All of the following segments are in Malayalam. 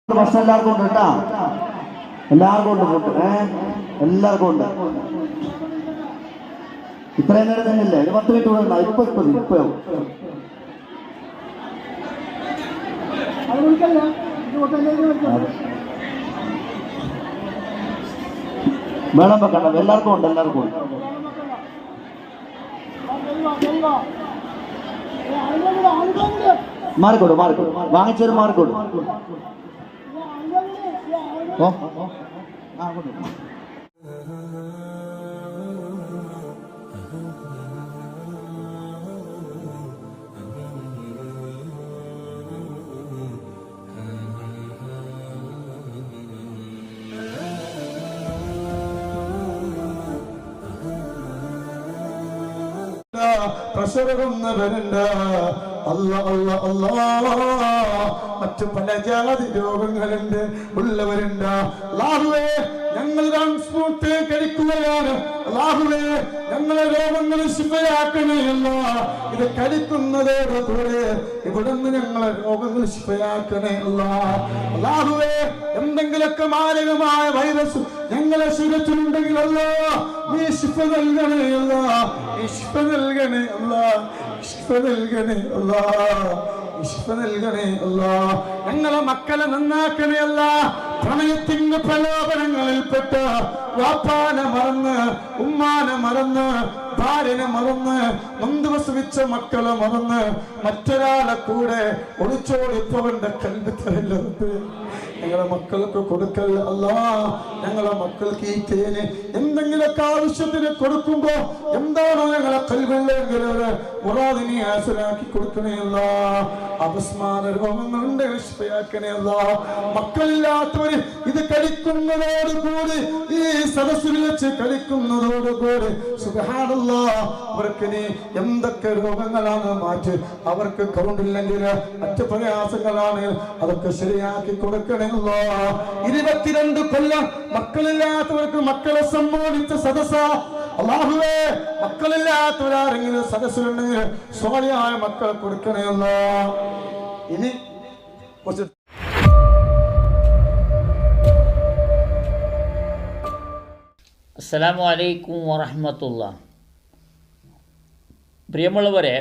ഭക്ഷണം എല്ലാവർക്കും ഉണ്ട് കേട്ടാ, എല്ലാവർക്കും ഉണ്ട് ഫുഡ്. എല്ലാവർക്കും ഉണ്ട്. ഇത്രയും നേരം തന്നെയല്ലേ, ഒരു 10 മിനിറ്റ് കൂടെ ഉണ്ടാവും. ഇപ്പൊ വേണം വെക്കണം. എല്ലാവർക്കും ഉണ്ട്, എല്ലാവർക്കും ഉണ്ട്. മാറിക്കോടും വാങ്ങിച്ചൊരു മാറിക്കോടും. ഓ പ്രസവരുന്നവരുണ്ട്. അല്ല അല്ല അല്ലാ, മറ്റു പല ജാതി രോഗങ്ങളുണ്ട് ഉള്ളവരുണ്ട്. അല്ലാഹുവേ, ഞങ്ങൾ ട്രാൻസ്പോർട്ട് കഴിക്കുകയാണ്. അല്ലാഹുവേ, ഞങ്ങളെ രോഗങ്ങൾ ശിഫയാക്കണേയല്ല. ഇത് കഴിക്കുന്നതോടുകൂടെ ഇവിടുന്ന് ഞങ്ങളെ രോഗങ്ങൾ ശിഫയാക്കണേ അല്ലാ. അല്ലാഹുവേ, എന്തെങ്കിലൊക്കെ മാരകമായ വൈറസ് ഞങ്ങളെ ശരീരത്തിലുണ്ടെങ്കിൽ അല്ലാ, നീ ശിഫ നൽകണേ അല്ലാ, നീ ശിഫ നൽകണേ അല്ലാ, ശിഫ നൽകണേ അല്ലാ, ശിഫ നൽകണേ അല്ലാ. ഞങ്ങളെ മക്കളെ നന്നാക്കണേ അല്ലാ. പ്രണയത്തിന്റെ പ്രലോഭനങ്ങളിൽപ്പെട്ട വാപ്പാനെ മറന്ന്, ഉമ്മാനെ മറന്ന്, ഭാര്യനെ മറന്ന്, നൊന്ത് പ്രസവിച്ച മക്കളെ മറന്ന് മറ്റൊരാളെ കൂടെ ഒളിച്ചോടിപ്പോവന്റെ കൽവിത്തരല്ലോ ഞങ്ങളെ മക്കൾക്ക് കൊടുക്കല്ല അല്ലാ. ഞങ്ങളെ മക്കൾക്ക് ഈ തേന് എന്തെങ്കിലൊക്കെ ആവശ്യത്തിന് കൊടുക്കുമ്പോ എന്താണോ ഞങ്ങളെ കൽവില്ലെങ്കിലൊരു മുറാദിനെ ആസരാക്കി കൊടുക്കണേയല്ല. അപസ്മാര രോഗങ്ങളുണ്ട്, വിശ്വയാക്കണേയല്ല. മക്കളില്ലാത്തവര് ഇത് കഴിക്കുന്നതോടുകൂടി, ഈ സദസ്സിൽ വെച്ച് കഴിക്കുന്നതോടുകൂടി സുബ്ഹാനല്ലാഹ്, അവർക്ക് നീ എന്തൊക്കെ രോഗങ്ങളാണ് മാറ്റി, അവർക്ക് കൗണ്ടില്ലെങ്കിൽ മറ്റു പ്രയാസങ്ങളാണ്, അതൊക്കെ ശരിയാക്കി കൊടുക്കണേ. 22 കൊല്ലം മക്കളില്ലാത്തവർക്ക് മക്കളെ സമ്മാനിച്ച സദസ്സ. അല്ലാഹുവേ, മക്കളില്ലാത്തവരാരെങ്കിലും സദസ്സിലുണ്ടെങ്കിൽ സ്വാലിഹായ മക്കളെ കൊടുക്കണേ അല്ലാ. ഇനി കുറച്ച് അസ്സലാമു അലൈക്കും വറഹ്മത്തുള്ളാഹി. പ്രിയമുള്ളവരെ,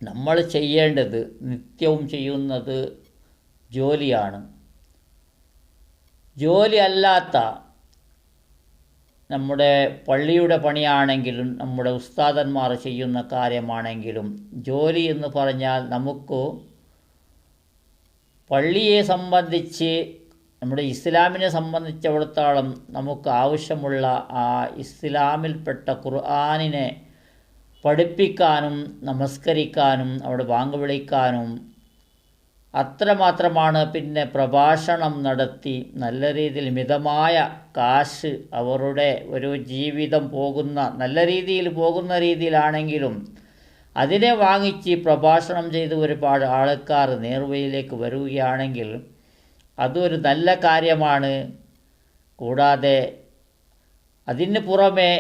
നമ്മൾ ചെയ്യേണ്ടത്, നിത്യവും ചെയ്യുന്നത് ജോലിയാണ്. ജോലി അല്ലാത്ത നമ്മുടെ പള്ളിയുടെ പണിയാണെങ്കിലും, നമ്മുടെ ഉസ്താദന്മാർ ചെയ്യുന്ന കാര്യമാണെങ്കിലും, ജോലി എന്ന് പറഞ്ഞാൽ നമുക്ക് പള്ളിയെ സംബന്ധിച്ച്, നമ്മുടെ ഇസ്ലാമിനെ സംബന്ധിച്ചിടത്തോളം നമുക്ക് ആവശ്യമുള്ള ആ ഇസ്ലാമിൽപ്പെട്ട ഖുർആനിനെ പഠിപ്പിക്കാനും നമസ്കരിക്കാനും അവിടെ ബാങ്ക് വിളിക്കാനും അത്രമാത്രമാണ്. പിന്നെ പ്രഭാഷണം നടത്തി നല്ല രീതിയിൽ മിതമായ കാശ്, അവരുടെ ഒരു ജീവിതം പോകുന്ന നല്ല രീതിയിൽ പോകുന്ന രീതിയിലാണെങ്കിലും അതിനെ വാങ്ങിച്ച് പ്രഭാഷണം ചെയ്ത് ഒരുപാട് ആൾക്കാർ നേർവഴിയിലേക്ക് വരികയാണെങ്കിൽ അതൊരു നല്ല കാര്യമാണ്. കൂടാതെ അതിന് പുറമെ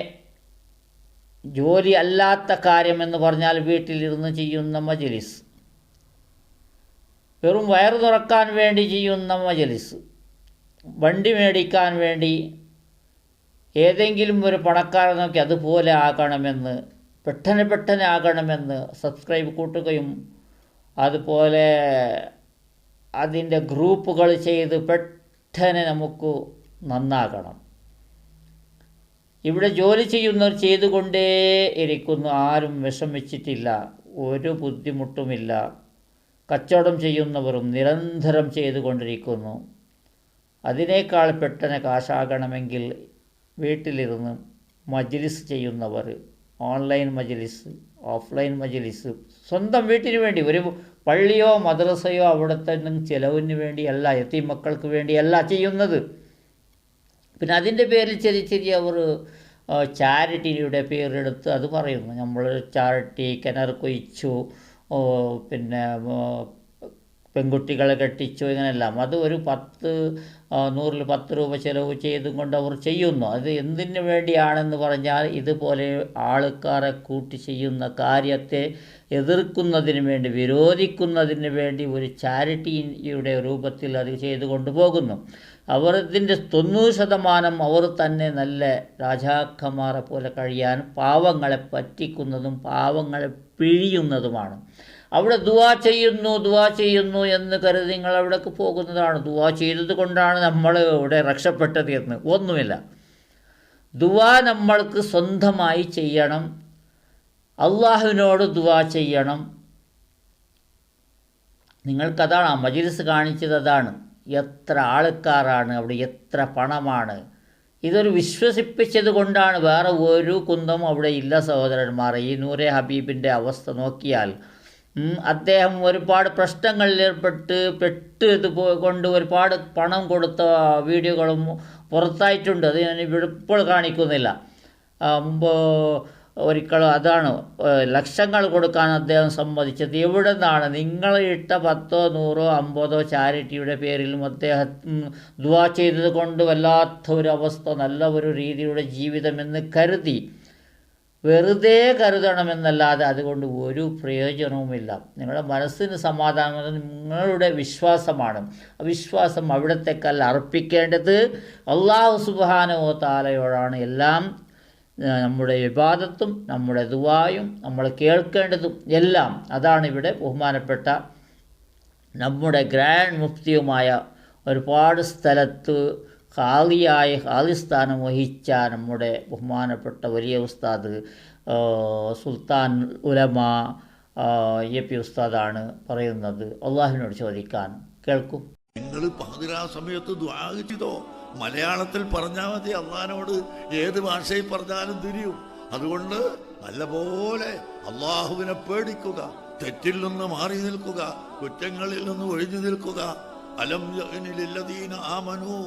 ജോലി അല്ലാത്ത കാര്യമെന്ന് പറഞ്ഞാൽ വീട്ടിലിരുന്ന് ചെയ്യുന്ന മജ്‌ലിസ്, വെറും വയറ് തുറക്കാൻ വേണ്ടി ചെയ്യുന്ന മജ്‌ലിസ്, വണ്ടി മേടിക്കാൻ വേണ്ടി ഏതെങ്കിലും ഒരു പണക്കാരൻ നോക്കി അതുപോലെ ആകണമെന്ന്, പെട്ടെന്ന് ആകണമെന്ന് സബ്സ്ക്രൈബ് കൂട്ടുകയും അതുപോലെ അതിൻ്റെ ഗ്രൂപ്പുകൾ ചെയ്ത് പെട്ടെന്ന് നമുക്ക് നന്നാകണം. ഇവിടെ ജോലി ചെയ്യുന്നവർ ചെയ്തുകൊണ്ടേ ഇരിക്കുന്നു, ആരും വിഷമിച്ചിട്ടില്ല, ഒരു ബുദ്ധിമുട്ടുമില്ല. കച്ചവടം ചെയ്യുന്നവരും നിരന്തരം ചെയ്തുകൊണ്ടിരിക്കുന്നു. അതിനേക്കാൾ പെട്ടെന്ന് കാശാകണമെങ്കിൽ വീട്ടിലിരുന്ന് മജ്‌ലിസ് ചെയ്യുന്നവർ, ഓൺലൈൻ മജ്‌ലിസ്, ഓഫ്ലൈൻ മജ്‌ലിസ്, സ്വന്തം വീട്ടിന് വേണ്ടി, ഒരു പള്ളിയോ മദ്രസയോ അവിടുത്തെ ചിലവിന് വേണ്ടിയല്ല, യതീം മക്കൾക്ക് വേണ്ടിയല്ല ചെയ്യുന്നത്. പിന്നെ അതിൻ്റെ പേരിൽ ചെറിയ അവർ ചാരിറ്റിയുടെ പേരെടുത്ത് അത് പറയുന്നു. നമ്മൾ ചാരിറ്റി, കിണർ കുഴിച്ചു, പിന്നെ പെൺകുട്ടികളെ കെട്ടിച്ചു, ഇങ്ങനെയെല്ലാം. അത് ഒരു 100-ൽ 10 രൂപ ചിലവ് ചെയ്തും കൊണ്ട് അവർ ചെയ്യുന്നു. അത് എന്തിനു വേണ്ടിയാണെന്ന് പറഞ്ഞാൽ ഇതുപോലെ ആൾക്കാരെ കൂട്ടി ചെയ്യുന്ന കാര്യത്തെ എതിർക്കുന്നതിന് വേണ്ടി, വിരോധിക്കുന്നതിന് വേണ്ടി ഒരു ചാരിറ്റിയുടെ രൂപത്തിൽ അത് ചെയ്തു കൊണ്ടുപോകുന്നു. അവർ ഇതിൻ്റെ 90% അവർ തന്നെ നല്ല രാജാക്കന്മാരെ പോലെ കഴിയാൻ പാവങ്ങളെ പറ്റിക്കുന്നതും പാവങ്ങളെ പിഴിയുന്നതുമാണ്. അവിടെ ദുആ ചെയ്യുന്നു എന്ന് കരുതി നിങ്ങൾ അവിടേക്ക് പോകുന്നതാണ്. ദുആ ചെയ്തത് കൊണ്ടാണ് നമ്മൾ ഇവിടെ രക്ഷപ്പെട്ടത് എന്ന് ഒന്നുമില്ല. ദുആ നമ്മൾക്ക് സ്വന്തമായി ചെയ്യണം, അള്ളാഹുവിനോട് ദുആ ചെയ്യണം. നിങ്ങൾക്കതാണ് ആ മജ്‌ലിസ് കാണിച്ചത്. അതാണ് എത്ര ആൾക്കാരാണ് അവിടെ, എത്ര പണമാണ്. ഇതൊരു വിശ്വസിപ്പിച്ചത് കൊണ്ടാണ്. വേറെ ഒരു കുന്തം അവിടെ ഇല്ല സഹോദരന്മാരെ. ഈ നൂറെ ഹബീബിൻ്റെ അവസ്ഥ നോക്കിയാൽ അദ്ദേഹം ഒരുപാട് പ്രശ്നങ്ങളിലേർപ്പെട്ട് ഇത് കൊണ്ട് ഒരുപാട് പണം കൊടുത്ത വീഡിയോകളും പുറത്തായിട്ടുണ്ട്. അത് ഞാൻ ഇവിടെ ഇപ്പോൾ കാണിക്കുന്നില്ല. മുമ്പ് ഒരിക്കലും അതാണ് ലക്ഷങ്ങൾ കൊടുക്കാൻ അദ്ദേഹം സമ്മതിച്ചത്. എവിടെ നിന്നാണ്? നിങ്ങൾ ഇട്ട 10, 100, 50 ചാരിറ്റിയുടെ പേരിലും അദ്ദേഹം ദുആ ചെയ്തത് കൊണ്ട് വല്ലാത്ത ഒരു അവസ്ഥ, നല്ല ഒരു രീതിയുടെ ജീവിതമെന്ന് കരുതി വെറുതെ കരുതണമെന്നല്ലാതെ അതുകൊണ്ട് ഒരു പ്രയോജനവുമില്ല. നിങ്ങളുടെ മനസ്സിന് സമാധാനം നിങ്ങളുടെ വിശ്വാസമാണ്. ആ വിശ്വാസം അവിടത്തേക്കല്ല അർപ്പിക്കേണ്ടത്, അല്ലാഹു സുബ്ഹാനഹു വ തആലയോടാണ്. എല്ലാം നമ്മുടെ ഇബാദത്തും നമ്മുടെ ദുആയും നമ്മൾ കേൾക്കേണ്ടതും എല്ലാം. അതാണ് ഇവിടെ ബഹുമാനപ്പെട്ട നമ്മുടെ ഗ്രാൻഡ് മുഫ്തിയുമായ ഒരുപാട് സ്ഥലത്ത് ഖാളി സ്ഥാനം വഹിച്ച നമ്മുടെ ബഹുമാനപ്പെട്ട വലിയ ഉസ്താദ് സുൽത്താൻ ഉലമ എ പി ഉസ്താദാണ് പറയുന്നത്. അള്ളാഹുവിനോട് ചോദിക്കാൻ കേൾക്കും. നിങ്ങൾ പാതിരാ സമയത്ത് ദുആ ചെയ്തോ? മലയാളത്തിൽ പറഞ്ഞാൽ മതി, അള്ളാഹിനോട് ഏത് ഭാഷയിൽ പറഞ്ഞാലും തിരിയും. അതുകൊണ്ട് നല്ലപോലെ അള്ളാഹുവിനെ പേടിക്കുക, തെറ്റിൽ നിന്ന് മാറി നിൽക്കുക, കുറ്റങ്ങളിൽ നിന്ന് ഒഴിഞ്ഞു നിൽക്കുക. അലം യഅ്നിലില്ലദീന ആമനൂ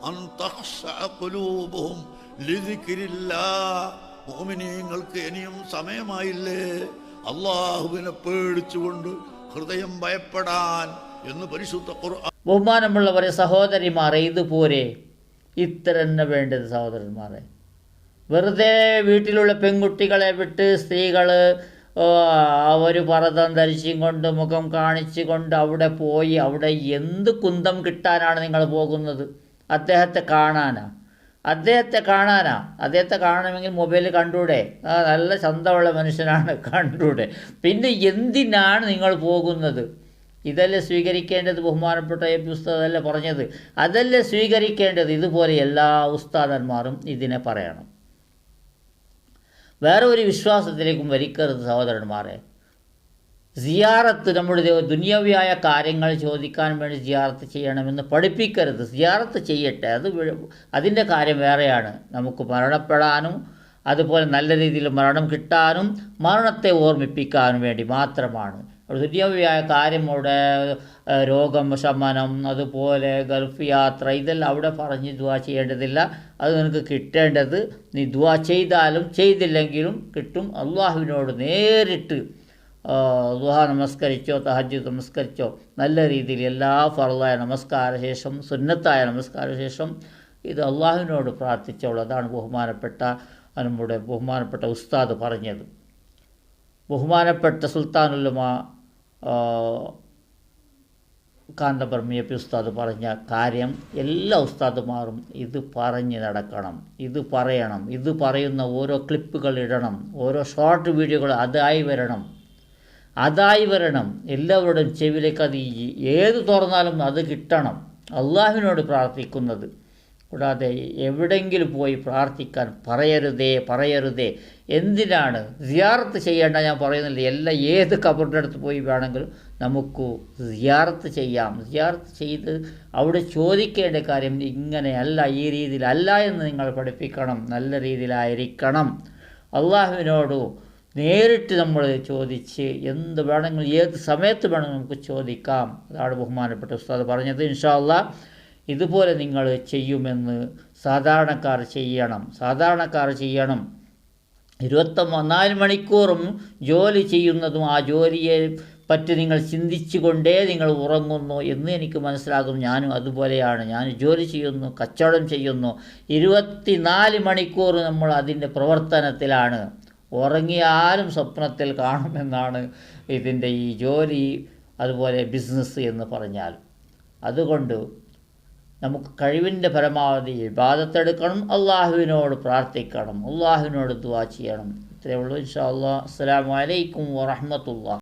അൻ തഖ്ശഅ ഖുലൂബുഹും ലിദിക്രില്ലാഹ്. മുഅ്മിനീങ്ങൾക്ക് ഇനിയും സമയമായില്ലേ അള്ളാഹുവിനെ പേടിച്ചുകൊണ്ട് ഹൃദയം ഭയപ്പെടാൻ എന്ന് പരിശുദ്ധ ഖുർആൻ. ബഹുമാനമുള്ളവരെ സഹോദരിമാരെ, ഇതുപോലെ ഇത്ര തന്നെ വേണ്ടത് സഹോദരന്മാരെ. വെറുതെ വീട്ടിലുള്ള പെൺകുട്ടികളെ വിട്ട് സ്ത്രീകൾ അവർ പർദ്ദ ധരിച്ചും കൊണ്ട് മുഖം കാണിച്ചു കൊണ്ട് അവിടെ പോയി അവിടെ എന്ത് കുന്തം കിട്ടാനാണ് നിങ്ങൾ പോകുന്നത്? അദ്ദേഹത്തെ കാണാനാ? അദ്ദേഹത്തെ കാണണമെങ്കിൽ മൊബൈൽ കണ്ടൂടെ? നല്ല ചന്തമുള്ള മനുഷ്യനാണ്, കണ്ടൂടെ? പിന്നെ എന്തിനാണ് നിങ്ങൾ പോകുന്നത്? ഇതല്ലേ സ്വീകരിക്കേണ്ടത്? ബഹുമാനപ്പെട്ട എ പി ഉസ്താദ് അല്ലേ പറഞ്ഞത്? അതല്ലേ സ്വീകരിക്കേണ്ടത്? ഇതുപോലെ എല്ലാ ഉസ്താദന്മാരും ഇതിനെ പറയണം. വേറെ ഒരു വിശ്വാസത്തിലേക്കും വലിക്കരുത് സഹോദരന്മാരെ. സിയാറത്ത് നമ്മുടെ ദുനിയാവിയായ കാര്യങ്ങൾ ചോദിക്കാൻ വേണ്ടി സിയാറത്ത് ചെയ്യണമെന്ന് പഠിപ്പിക്കരുത്. സിയാറത്ത് ചെയ്യട്ടെ, അതിൻ്റെ കാര്യം വേറെയാണ്. നമുക്ക് മരണപ്പെടാനും അതുപോലെ നല്ല രീതിയിൽ മരണം കിട്ടാനും മരണത്തെ ഓർമ്മിപ്പിക്കാനും വേണ്ടി മാത്രമാണ്. ദുനിയാവിയായ കാര്യം അവിടെ രോഗം ശമനം, അതുപോലെ ഗൾഫ് യാത്ര, ഇതെല്ലാം അവിടെ പറഞ്ഞ് ദുആ ചെയ്യേണ്ടതില്ല. അത് നിനക്ക് കിട്ടേണ്ടത് നീ ദുആ ചെയ്താലും ചെയ്തില്ലെങ്കിലും കിട്ടും. അള്ളാഹുവിനോട് നേരിട്ട് ദുആ നമസ്കരിച്ചോ, തഹജ്ജുദ് നമസ്കരിച്ചോ, നല്ല രീതിയിൽ എല്ലാ ഫർളായ നമസ്കാര ശേഷം സുന്നത്തായ നമസ്കാര ശേഷം ഇത് അള്ളാഹുവിനോട് പ്രാർത്ഥിച്ചോളൂ. അതാണ് നമ്മുടെ ബഹുമാനപ്പെട്ട ഉസ്താദ് പറഞ്ഞത്. ബഹുമാനപ്പെട്ട സുൽത്താനുലുമ കാന്തപുരം എ പി ഉസ്താദ് പറഞ്ഞ കാര്യം എല്ലാ ഉസ്താദുമാരും ഇത് പറഞ്ഞ് നടക്കണം, ഇത് പറയണം. ഇത് പറയുന്ന ഓരോ ക്ലിപ്പുകൾ ഇടണം, ഓരോ ഷോർട്ട് വീഡിയോകൾ അതായി വരണം. എല്ലാവരുടെയും ചെവിയിലേക്ക് അത് ഏത് തുറന്നാലും അത് കിട്ടണം. അള്ളാഹുവിനോട് പ്രാർത്ഥിക്കുന്നത് കൂടാതെ എവിടെയെങ്കിലും പോയി പ്രാർത്ഥിക്കാൻ പറയരുതേ. എന്തിനാണ് സിയാറത്ത് ചെയ്യേണ്ട? ഞാൻ പറയുന്നില്ല, ഏത് ഖബറിൻ്റെ അടുത്ത് പോയി വേണമെങ്കിലും നമുക്ക് സിയാറത്ത് ചെയ്യാം. സിയാറത്ത് ചെയ്ത് അവിടെ ചോദിക്കേണ്ട കാര്യം ഇങ്ങനെയല്ല, ഈ രീതിയിലല്ല എന്ന് നിങ്ങൾ പഠിപ്പിക്കണം. നല്ല രീതിയിലായിരിക്കണം. അള്ളാഹുവിനോട് നേരിട്ട് നമ്മൾ ചോദിച്ച് എന്ത് വേണമെങ്കിലും ഏത് സമയത്ത് വേണമെങ്കിലും നമുക്ക് ചോദിക്കാം. അതാണ് ബഹുമാനപ്പെട്ട ഉസ്താദ് പറഞ്ഞത്. ഇൻഷാ അല്ലാഹ് ഇതുപോലെ നിങ്ങൾ ചെയ്യുമെന്ന് സാധാരണക്കാർ ചെയ്യണം. 24 മണിക്കൂറും ജോലി ചെയ്യുന്നതും ആ ജോലിയെ പറ്റി നിങ്ങൾ ചിന്തിച്ചു കൊണ്ടേ നിങ്ങൾ ഉറങ്ങുന്നു എന്ന് എനിക്ക് മനസ്സിലാകും. ഞാനും അതുപോലെയാണ്. ഞാൻ ജോലി ചെയ്യുന്നു, കച്ചവടം ചെയ്യുന്നു, 24 മണിക്കൂർ നമ്മൾ അതിൻ്റെ പ്രവർത്തനത്തിലാണ്. ഉറങ്ങിയാലും സ്വപ്നത്തിൽ കാണുമെന്നാണ് ഇതിൻ്റെ ഈ ജോലി, അതുപോലെ ബിസിനസ് എന്ന് പറഞ്ഞാൽ. അതുകൊണ്ട് നമുക്ക് കഴിവിൻ്റെ പരമാവധി ഇബാദത്തെടുക്കണം, അള്ളാഹുവിനോട് പ്രാർത്ഥിക്കണം, അള്ളാഹുവിനോട് ദുആ ചെയ്യണം. ഇത്രയേ ഉള്ളൂ. ഇൻഷാ അല്ലാഹ്. അസ്സലാമു അലൈക്കും വറഹ്മത്തുള്ളാഹി.